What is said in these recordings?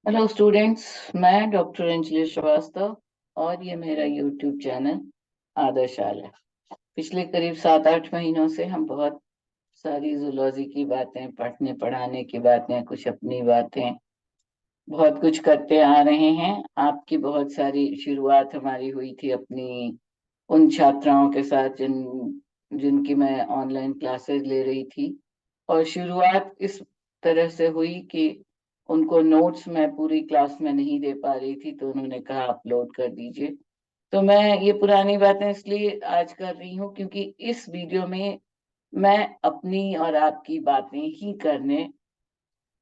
Hello students. मैं doctor Anjali Srivastava और ये मेरा यूट्यूब चैनल आदर्शाल है। पिछले करीब 7-8 महीनों से हम बहुत सारी जूलॉजी की बातें, पढ़ने पढ़ाने की बातें, कुछ अपनी बातें, बहुत कुछ करते आ रहे हैं। आपकी बहुत सारी शुरुआत हमारी हुई थी अपनी उन छात्राओं के साथ जिनकी मैं ऑनलाइन क्लासेस ले रही थी। और शुरुआत इस तरह से हुई कि उनको नोट्स मैं पूरी क्लास में नहीं दे पा रही थी, तो उन्होंने कहा अपलोड कर दीजिए। तो मैं ये पुरानी बातें इसलिए आज कर रही हूँ क्योंकि इस वीडियो में मैं अपनी और आपकी बातें ही करने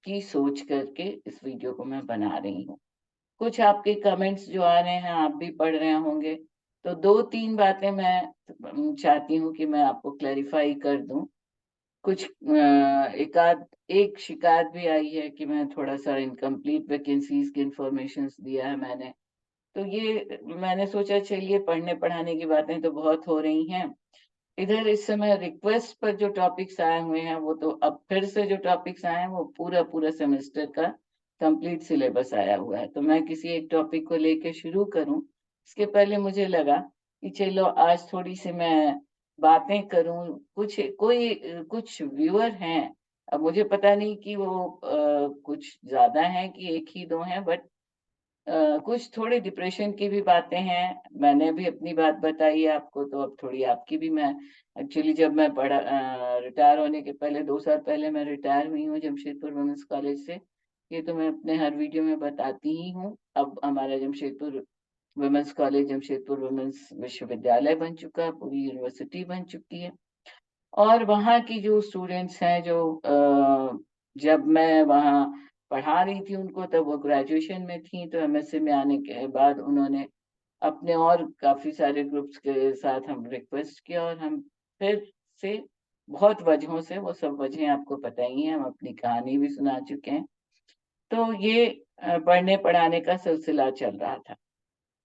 की सोच करके इस वीडियो को मैं बना रही हूँ। कुछ आपके कमेंट्स जो आ रहे हैं आप भी पढ़ रहे होंगे, तो 2-3 बातें मैं चाहती हूँ कि मैं आपको क्लैरिफाई कर दूं। कुछ एक शिकायत भी आई है कि मैं थोड़ा सा इनकम्प्लीट वैकेंसीज की इंफॉर्मेशन दिया है मैंने। तो ये मैंने सोचा चलिए पढ़ने पढ़ाने की बातें तो बहुत हो रही हैं। इधर इस समय रिक्वेस्ट पर जो टॉपिक्स आए हुए हैं वो तो अब फिर से जो टॉपिक्स आए हैं वो पूरा पूरा सेमेस्टर का कंप्लीट सिलेबस आया हुआ है। तो मैं किसी एक टॉपिक को लेके शुरू करूं इसके पहले मुझे लगा कि चलो आज थोड़ी सी मैं बातें करूं। कुछ व्यूअर हैं। अब मुझे पता नहीं कि वो कुछ ज्यादा हैं कि एक ही दो हैं, बट कुछ थोड़ी डिप्रेशन की भी बातें हैं। मैंने भी अपनी बात बताई है आपको, तो अब थोड़ी आपकी भी मैं एक्चुअली जब मैं पढ़ा रिटायर होने के पहले 2 साल पहले मैं रिटायर हुई हूँ जमशेदपुर वुमेन्स कॉलेज से। ये तो मैं अपने हर वीडियो में बताती ही हूँ। अब हमारा Jamshedpur women's college Jamshedpur women's विश्वविद्यालय बन चुका है, पूरी यूनिवर्सिटी बन चुकी है। और वहाँ की जो स्टूडेंट्स हैं जो जब मैं वहाँ पढ़ा रही थी उनको, तब वो ग्रेजुएशन में थी, तो एमएससी में आने के बाद उन्होंने अपने और काफी सारे ग्रुप्स के साथ हम रिक्वेस्ट किया और हम फिर से बहुत वजहों से, वो सब वजहें आपको पता ही हैं, हम अपनी कहानी भी सुना चुके हैं। तो ये पढ़ने पढ़ाने का सिलसिला चल रहा था।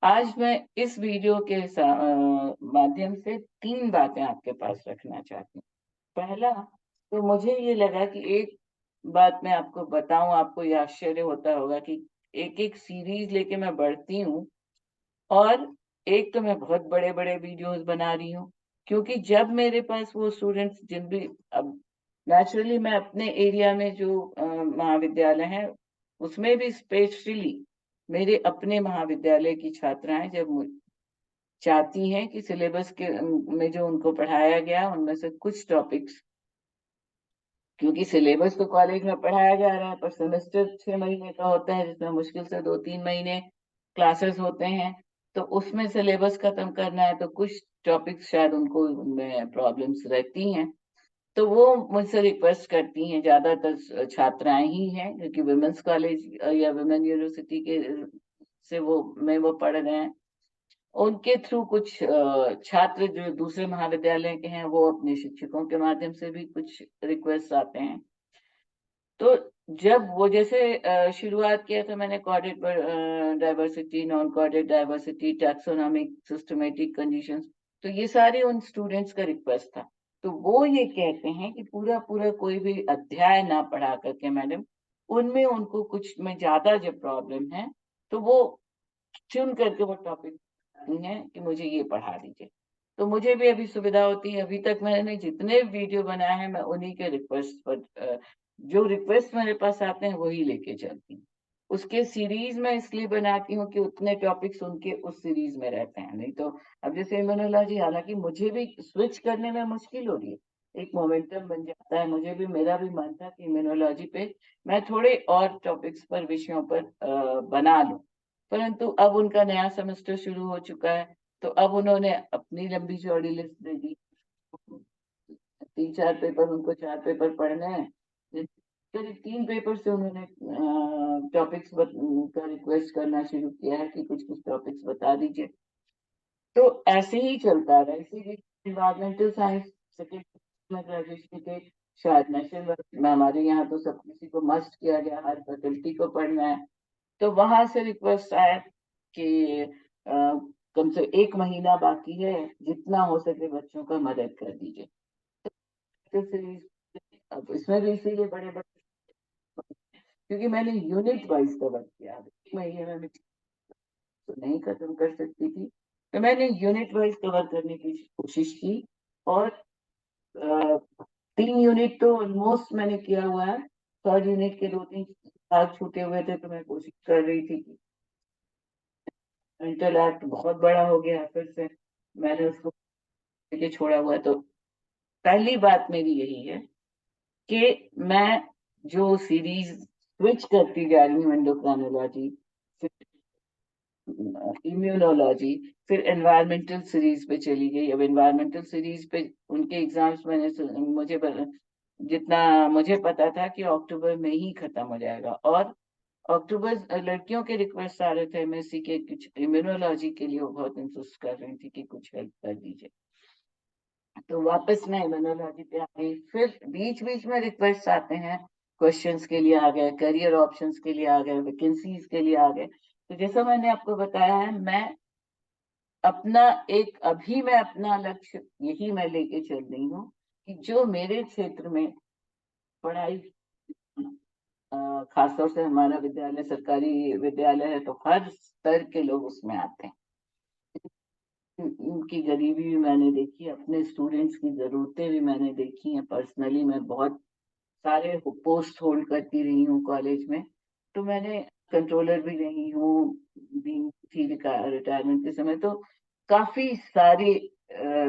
आज मैं इस वीडियो के माध्यम से 3 बातें आपके पास रखना चाहती हूँ। पहला, तो मुझे ये लगा कि एक बात मैं आपको बताऊं, आपको ये आश्चर्य होता होगा कि एक एक सीरीज लेके मैं बढ़ती हूँ। और एक तो मैं बहुत बड़े बड़े वीडियोस बना रही हूँ क्योंकि जब मेरे पास वो स्टूडेंट्स जिन भी, अब नेचुरली मैं अपने एरिया में जो महाविद्यालय है उसमें भी स्पेशली मेरे अपने महाविद्यालय की छात्राएं जब चाहती हैं कि सिलेबस के में जो उनको पढ़ाया गया उनमें से कुछ टॉपिक्स, क्योंकि सिलेबस तो कॉलेज में पढ़ाया जा रहा है पर सेमेस्टर 6 महीने का होता है जिसमें मुश्किल से 2-3 महीने क्लासेस होते हैं। तो उसमें सिलेबस खत्म करना है तो कुछ टॉपिक्स शायद उनको उनमें प्रॉब्लम्स रहती हैं। तो वो मुझसे रिक्वेस्ट करती हैं, ज्यादातर छात्राएं ही हैं क्योंकि वुमेन्स कॉलेज या वुमेन यूनिवर्सिटी के से वो पढ़ रहे हैं। उनके थ्रू कुछ छात्र जो दूसरे महाविद्यालय के हैं वो अपने शिक्षकों के माध्यम से भी कुछ रिक्वेस्ट आते हैं। तो जब वो जैसे शुरुआत किया था मैंने corded diversity, non corded diversity, taxonomic systematic conditions, तो ये सारे उन स्टूडेंट्स का रिक्वेस्ट था। तो वो ये कहते हैं कि पूरा पूरा कोई भी अध्याय ना पढ़ा करके मैडम, उनमें उनको कुछ में ज्यादा जब प्रॉब्लम है तो वो चुन करके वो टॉपिक हैं कि मुझे ये पढ़ा दीजिए। तो मुझे भी अभी सुविधा होती है, अभी तक मैंने जितने वीडियो बनाए हैं मैं उन्हीं के रिक्वेस्ट पर जो रिक्वेस्ट मेरे पास आते हैं वही लेके चलती हूँ। उसके सीरीज में इसलिए बनाती हूँ कि उतने टॉपिक्स उनके उस सीरीज में रहते हैं, नहीं तो अब जैसे इम्यूनोलॉजी, हालांकि मुझे भी स्विच करने में मुश्किल हो रही है, एक मोमेंटम बन जाता है। मुझे भी, मेरा भी मन था कि इम्यूनोलॉजी पे मैं थोड़े और टॉपिक्स पर, विषयों पर बना लूं, परंतु अब उनका नया सेमेस्टर शुरू हो चुका है तो अब उन्होंने अपनी लंबी चौड़ी लिस्ट दे दी। 3-4 पेपर, उनको 4 पेपर पढ़ने हैं। करीब 3 पेपर से उन्होंने टॉपिक्स का रिक्वेस्ट करना शुरू किया है कि कुछ कुछ टॉपिक्स बता दीजिए। तो ऐसे ही चलता रहा, इसीलिए इन्वायरमेंटल साइंस सेकेंड में ग्रेजुएशन के शायद नेशनल में हमारे यहाँ तो सब किसी को मस्ट किया गया, हर फैकल्टी को पढ़ना है। तो वहां से रिक्वेस्ट आया कि कम से 1 महीना बाकी है, जितना हो सके बच्चों का मदद कर दीजिए। तो सीरीज, अब इसमें भी इसीलिए बड़े बड़े क्योंकि मैंने यूनिट वाइज कवर किया, एक महीने में तो नहीं खत्म कर सकती थी, तो मैंने यूनिट वाइज कवर करने की कोशिश की। और 3 यूनिट तो ऑलमोस्ट मैंने किया हुआ है, थर्ड यूनिट के 2-3 भाग छूटे हुए थे, तो मैं कोशिश कर रही थी कि मेंटल एक्ट बहुत बड़ा हो गया है, फिर से मैंने उसको लेके छोड़ा हुआ है। तो पहली बात मेरी यही है कि मैं जो सीरीज स्विच करती जा रही हूँ, एंडोक्राइनोलॉजी, इम्यूनोलॉजी, फिर एनवायरमेंटल सीरीज पे चली गई। अब एनवायरमेंटल सीरीज पे उनके एग्जाम्स जितना मुझे पता था कि अक्टूबर में ही खत्म हो जाएगा, और अक्टूबर लड़कियों के रिक्वेस्ट आ रहे थे एमएससी के, कुछ इम्यूनोलॉजी के लिए वो बहुत इंसिस्ट कर रही थी कि कुछ हेल्प कर दीजिए। तो वापस मैं इम्यूनोलॉजी पे आ गई। फिर बीच बीच में रिक्वेस्ट आते हैं, क्वेश्चंस के लिए आ गए, करियर ऑप्शंस के लिए आ गए, वैकेंसीज के लिए आ गए। तो जैसा मैंने आपको बताया है, मैं अपना लक्ष्य यही मैं लेके चल रही हूँ कि जो मेरे क्षेत्र में पढ़ाई, खासतौर से हमारा विद्यालय सरकारी विद्यालय है, तो हर स्तर के लोग उसमें आते हैं। उनकी गरीबी भी मैंने देखी, अपने स्टूडेंट्स की जरूरतें भी मैंने देखी हैं। पर्सनली मैं बहुत सारे पोस्ट होल्ड करती रही हूँ कॉलेज में, तो मैंने कंट्रोलर भी रही हूँ, डीन थी रिटायरमेंट के समय। तो काफी सारे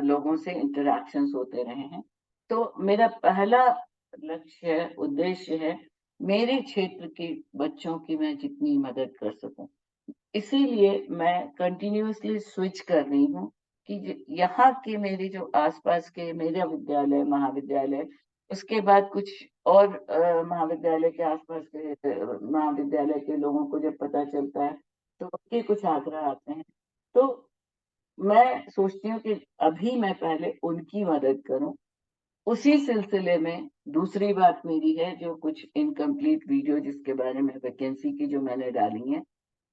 लोगों से इंटरेक्शंस होते रहे हैं। तो मेरा पहला लक्ष्य है, उद्देश्य है, मेरे क्षेत्र के बच्चों की मैं जितनी मदद कर सकूं। इसीलिए मैं कंटिन्यूअसली स्विच कर रही हूँ कि यहाँ के मेरे जो आसपास के मेरा विद्यालय, महाविद्यालय, उसके बाद कुछ और महाविद्यालय के आसपास के महाविद्यालय के लोगों को जब पता चलता है, तो उनके कुछ आग्रह आते हैं। तो मैं सोचती हूँ कि अभी मैं पहले उनकी मदद करूं। उसी सिलसिले में दूसरी बात मेरी है, जो कुछ इनकम्प्लीट वीडियो जिसके बारे में, वैकेंसी की जो मैंने डाली है,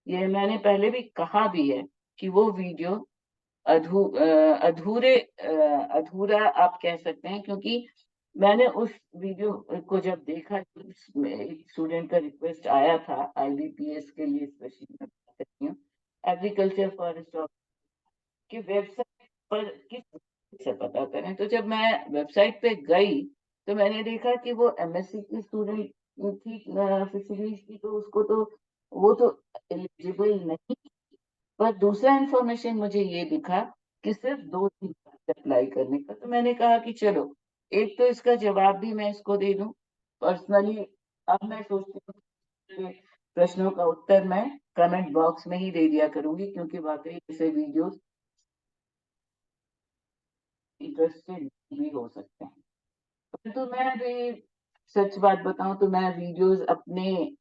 ये मैंने पहले भी कहा भी है कि वो वीडियो अधूरा आप कह सकते हैं, क्योंकि मैंने उस वीडियो को जब देखा, एक स्टूडेंट का रिक्वेस्ट आया था आईबीपीएस के लिए, स्पेशली मैं बात करती हूँ एग्रीकल्चर फॉरेस्ट की वेबसाइट पर किस से पता करें। तो जब मैं वेबसाइट पे गई, तो मैंने देखा कि वो एमएससी की स्टूडेंट थी फिशरीज की, तो उसको तो वो तो एलिजिबल नहीं। पर दूसरा इंफॉर्मेशन मुझे ये दिखा कि सिर्फ 2 दिन अप्लाई करने का। तो मैंने कहा कि चलो, एक तो इसका जवाब भी मैं इसको दे दूं पर्सनली। अब मैं सोचती हूँ कि प्रश्नों का उत्तर मैं कमेंट बॉक्स में ही दे दिया करूंगी, क्योंकि वाकई ऐसे वीडियोस इंटरेस्टेड भी हो सकते हैं। परंतु मैं अभी सच बात बताऊं तो मैं वीडियोस अपने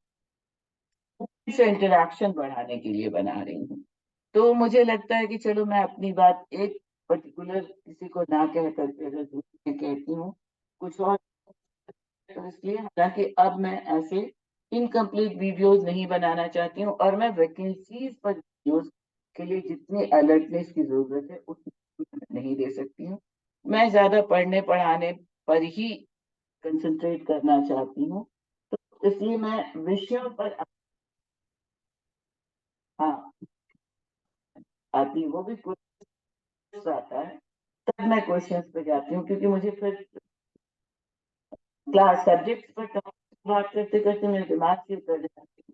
से इंटरेक्शन बढ़ाने के लिए बना रही हूँ। तो मुझे लगता है कि चलो, मैं अपनी बात एक पर्टिकुलर किसी को ना कह करके अगर दूसरे कहती हूँ कुछ और, तो इसलिए, हालांकि अब मैं ऐसे इनकम्प्लीट वीडियोस नहीं बनाना चाहती हूँ, और मैं वैकेंसीज पर वीडियोस के लिए जितनी अलर्टनेस की जरूरत है उतनी मैं नहीं दे सकती हूँ। मैं ज्यादा पढ़ने पढ़ाने पर ही कंसंट्रेट करना चाहती हूँ। तो इसलिए मैं विषयों पर, हाँ, आती हूँ, वो भी क्वेश्चन आता है, तब मैं क्वेश्चंस पे जाती हूँ, क्योंकि मुझे फिर क्लास सब्जेक्ट पर बात करते करते मेरे दिमाग से उतर जाता है,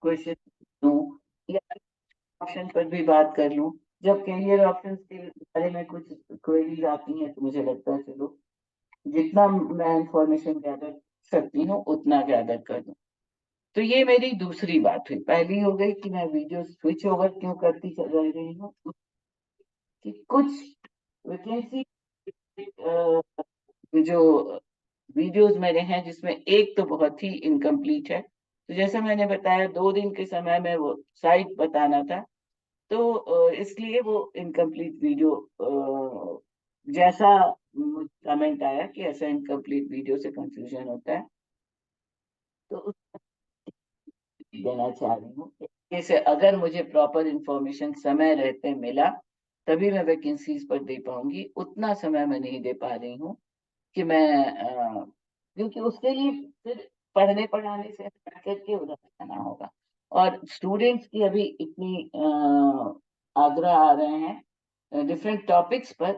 क्वेश्चन दूं या ऑप्शन पर भी बात कर लूं। जब करियर ऑप्शंस के बारे में कुछ क्वेरीज आती हैं, तो मुझे लगता है चलो, जितना मैं इंफॉर्मेशन गैदर सकती हूँ उतना गैदर कर दूं। तो ये मेरी दूसरी बात हुई। पहली हो गई कि मैं वीडियो स्विच ओवर क्यों करती चल रही हूँ, कि कुछ वैकेंसी जो वीडियोस मेरे हैं, जिसमें एक तो बहुत ही इनकम्प्लीट है। तो जैसा मैंने बताया, 2 दिन के समय में वो साइट बताना था, तो इसलिए वो इनकम्प्लीट वीडियो, जैसा कमेंट आया कि ऐसा इनकम्प्लीट वीडियो से कंफ्यूजन होता है, तो उसको देना चाह रही हूँ। जैसे अगर मुझे प्रॉपर इंफॉर्मेशन समय रहते मिला, तभी मैं वैकेंसीज पर दे पाऊंगी। उतना समय मैं नहीं दे पा रही हूँ कि मैं क्योंकि उसके लिए फिर पढ़ने पढ़ाने से हट करके उधर जाना होगा। और स्टूडेंट्स की अभी इतनी आग्रह आ रहे हैं डिफरेंट टॉपिक्स पर,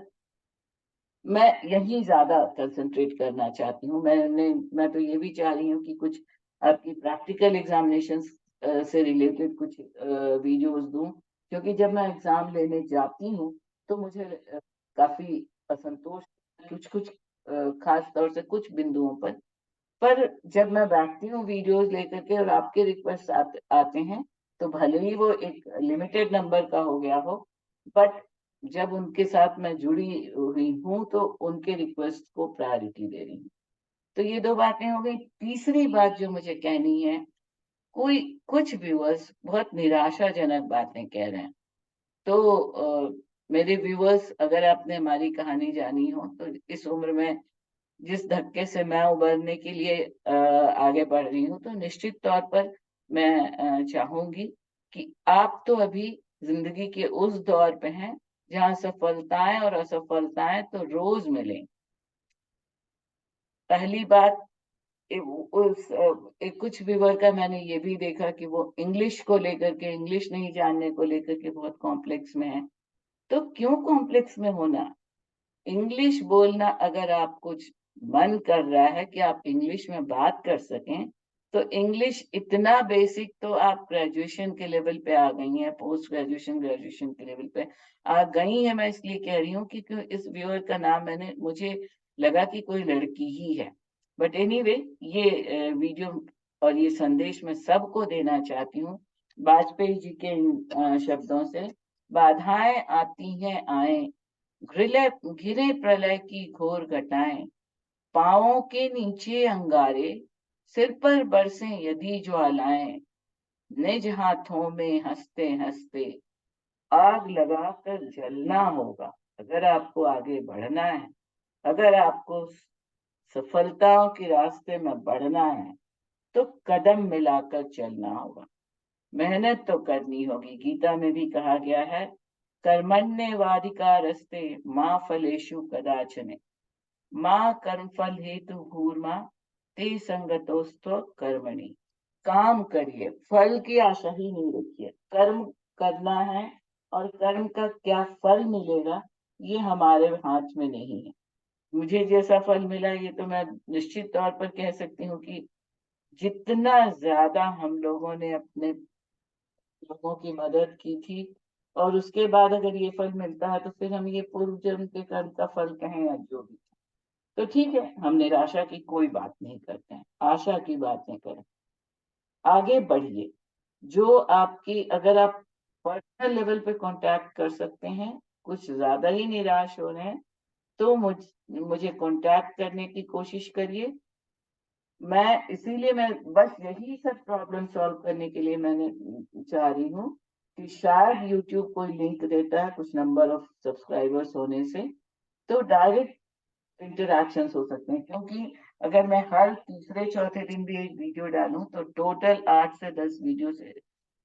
मैं यही ज्यादा कंसंट्रेट करना चाहती हूँ। मैं तो ये भी चाह रही हूँ कि कुछ आपकी प्रैक्टिकल एग्जामिनेशंस से रिलेटेड कुछ वीडियोस दूं, क्योंकि जब मैं एग्जाम लेने जाती हूँ तो मुझे काफी असंतोष कुछ कुछ खास तौर से कुछ बिंदुओं पर जब मैं बैठती हूँ वीडियोस लेकर के और आपके रिक्वेस्ट आते हैं, तो भले ही वो एक लिमिटेड नंबर का हो गया हो, बट जब उनके साथ मैं जुड़ी हुई हूँ तो उनके रिक्वेस्ट को प्रायोरिटी दे रही हूँ। तो ये दो बातें हो गई। तीसरी बात जो मुझे कहनी है, कोई कुछ व्यूअर्स बहुत निराशाजनक बातें कह रहे हैं। तो मेरे व्यूअर्स, अगर आपने हमारी कहानी जानी हो तो इस उम्र में जिस धक्के से मैं उबरने के लिए आगे बढ़ रही हूँ, तो निश्चित तौर पर मैं चाहूंगी कि आप तो अभी जिंदगी के उस दौर पे हैं जहाँ सफलताएं और असफलताएं तो रोज मिलें। पहली बात, कुछ व्यूअर का मैंने ये भी देखा कि वो इंग्लिश को लेकर के, इंग्लिश नहीं जानने को लेकर के बहुत कॉम्प्लेक्स में है। तो क्यों कॉम्प्लेक्स में होना? इंग्लिश बोलना, अगर आप कुछ मन कर रहा है कि आप इंग्लिश में बात कर सकें, तो इंग्लिश इतना बेसिक तो आप ग्रेजुएशन के लेवल पे आ गई हैं, पोस्ट ग्रेजुएशन ग्रेजुएशन के लेवल पे आ गई हैं। मैं इसलिए कह रही हूँ कि इस व्यूअर का नाम मैंने, मुझे लगा कि कोई लड़की ही है। बट एनीवे, ये वीडियो और ये संदेश मैं सबको देना चाहती हूँ वाजपेयी जी के शब्दों से। बाधाएं आती हैं आए, घिरे प्रलय की घोर घटाएं, पांवों के नीचे अंगारे, सिर पर बरसे यदि ज्वालाएं, निज हाथों में हंसते हंसते आग लगाकर जलना होगा। अगर आपको आगे बढ़ना है, अगर आपको सफलताओं के रास्ते में बढ़ना है, तो कदम मिलाकर चलना होगा, मेहनत तो करनी होगी। गीता में भी कहा गया है, कर्मण्येवाधिकारस्ते माँ फलेषु कदाचन, माँ कर्मफल हेतु भूर्मा ते संगतोस्त्व कर्मणि। काम करिए, फल की आशा ही नहीं रखिए, कर्म करना है। और कर्म का क्या फल मिलेगा, ये हमारे हाथ में नहीं है। मुझे जैसा फल मिला, ये तो मैं निश्चित तौर पर कह सकती हूँ कि जितना ज्यादा हम लोगों ने अपने लोगों की मदद की थी, और उसके बाद अगर ये फल मिलता है, तो फिर हम ये पूर्व जन्म के कर्म का फल कहें या जो भी, तो ठीक है, हम निराशा की कोई बात नहीं करते हैं, आशा की बातें करें, आगे बढ़िए। जो आपकी, अगर आप पर्सनल लेवल पे कांटेक्ट कर सकते हैं, कुछ ज्यादा ही निराश हो रहे हैं, तो मुझे कांटेक्ट करने की कोशिश करिए। मैं बस यही सब प्रॉब्लम सॉल्व करने के लिए मैंने चाह रही हूँ कि शायद यूट्यूब कोई लिंक देता है कुछ नंबर ऑफ सब्सक्राइबर्स होने से, तो डायरेक्ट इंटरैक्शंस हो सकते हैं। क्योंकि अगर मैं हर तीसरे चौथे दिन भी एक वीडियो डालूं, तो टोटल 8 से 10 वीडियो से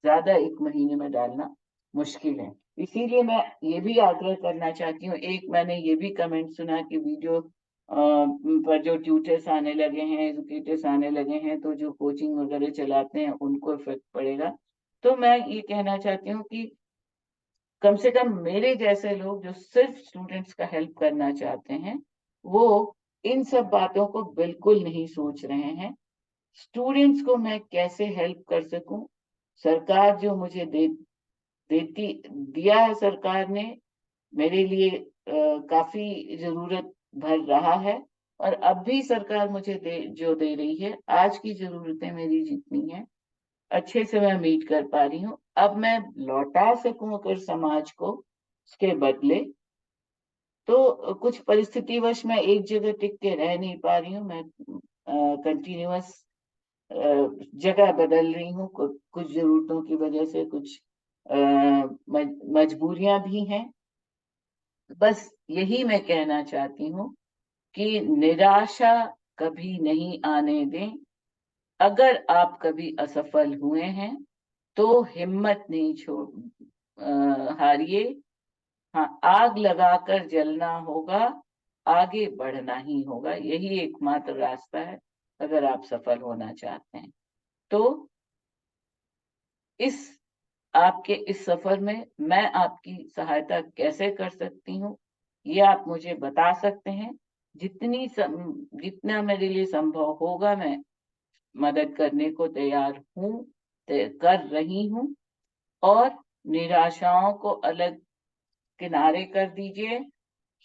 ज्यादा एक महीने में डालना मुश्किल है। इसीलिए मैं ये भी आग्रह करना चाहती हूँ। एक मैंने ये भी कमेंट सुना कि वीडियो पर जो ट्यूटर्स आने लगे हैं, एजुकेटर्स आने लगे हैं, तो जो कोचिंग वगैरह चलाते हैं उनको इफेक्ट पड़ेगा। तो मैं ये कहना चाहती हूँ कि कम से कम मेरे जैसे लोग जो सिर्फ स्टूडेंट्स का हेल्प करना चाहते हैं, वो इन सब बातों को बिल्कुल नहीं सोच रहे हैं। स्टूडेंट्स को मैं कैसे हेल्प कर सकूं, सरकार जो मुझे देती दिया है, सरकार ने मेरे लिए काफी जरूरत भर रहा है। और अब भी सरकार मुझे जो दे रही है, आज की जरूरतें मेरी जितनी है, अच्छे से मैं मीट कर पा रही हूँ। अब मैं लौटा सकूं अगर समाज को उसके बदले, तो कुछ परिस्थितिवश मैं एक जगह टिक के रह नहीं पा रही हूँ। मैं कंटिन्यूअस जगह बदल रही हूँ, कुछ जरूरतों की वजह से, कुछ मजबूरियां भी हैं। बस यही मैं कहना चाहती हूँ कि निराशा कभी नहीं आने दें। अगर आप कभी असफल हुए हैं, तो हिम्मत नहीं हारिए। हाँ, आग लगाकर जलना होगा, आगे बढ़ना ही होगा, यही एकमात्र रास्ता है। अगर आप सफल होना चाहते हैं। तो इस आपके इस सफर में मैं आपकी सहायता कैसे कर सकती हूँ, ये आप मुझे बता सकते हैं। जितना मेरे लिए संभव होगा मैं मदद करने को तैयार हूँ, कर रही हूँ। और निराशाओं को अलग किनारे कर दीजिए।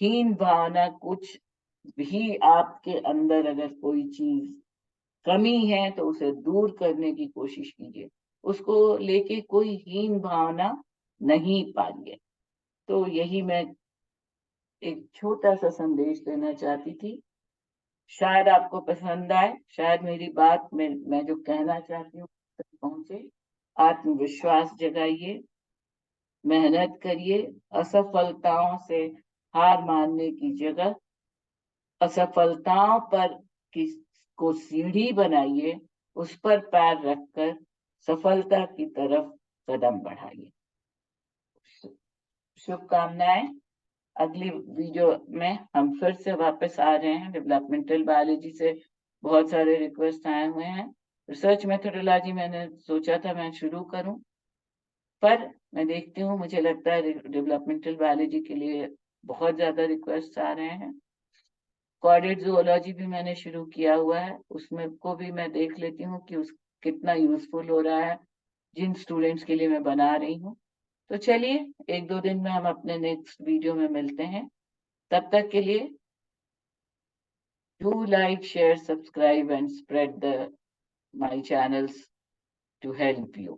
हीन भावना, कुछ भी आपके अंदर अगर कोई चीज कमी है तो उसे दूर करने की कोशिश कीजिए। उसको लेके कोई हीन भावना नहीं पालिए। तो यही मैं एक छोटा सा संदेश देना चाहती थी। शायद आपको पसंद आए, शायद मेरी बात में मैं जो कहना चाहती हूँ तक पहुंचे। आत्मविश्वास जगाइए, मेहनत करिए। असफलताओं से हार मानने की जगह असफलताओं पर किस को सीढ़ी बनाइए, उस पर पैर रखकर सफलता की तरफ कदम बढ़ाइए। शुभकामनाएं। अगली वीडियो में हम फिर से वापस आ रहे हैं। डेवलपमेंटल बायोलॉजी से बहुत सारे रिक्वेस्ट आए हुए हैं। रिसर्च मेथोडोलॉजी मैंने सोचा था मैं शुरू करूं, पर मैं देखती हूँ मुझे लगता है डेवलपमेंटल बायोलॉजी के लिए बहुत ज्यादा रिक्वेस्ट आ रहे हैं। कॉर्डेड जूलॉजी भी मैंने शुरू किया हुआ है, उसमें को भी मैं देख लेती हूँ कि उस कितना यूजफुल हो रहा है जिन स्टूडेंट्स के लिए मैं बना रही हूँ। तो चलिए, एक दो दिन में हम अपने नेक्स्ट वीडियो में मिलते हैं। तब तक के लिए do like, share, subscribe and spread the my channels to help you.